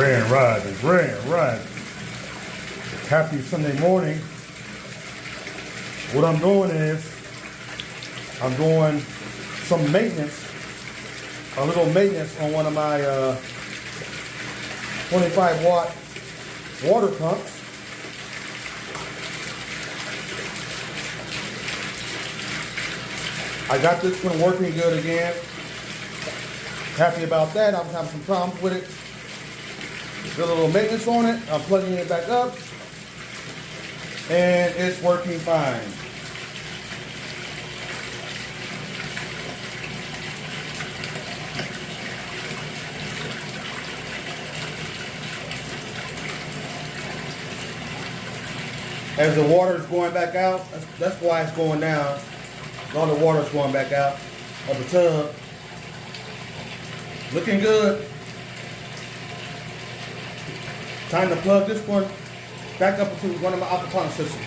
Grand Rising, Grand Rising. Happy Sunday morning. What I'm doing is, I'm doing some maintenance, a little maintenance on one of my 25 watt water pumps. I got this one working good again. Happy about that. I was having some problems with it. Did a little maintenance on it. I'm plugging it back up. And it's working fine. As the water is going back out, that's why it's going down. All the water is going back out of the tub. Looking good. Time to plug this one back up into one of my aquaponics systems.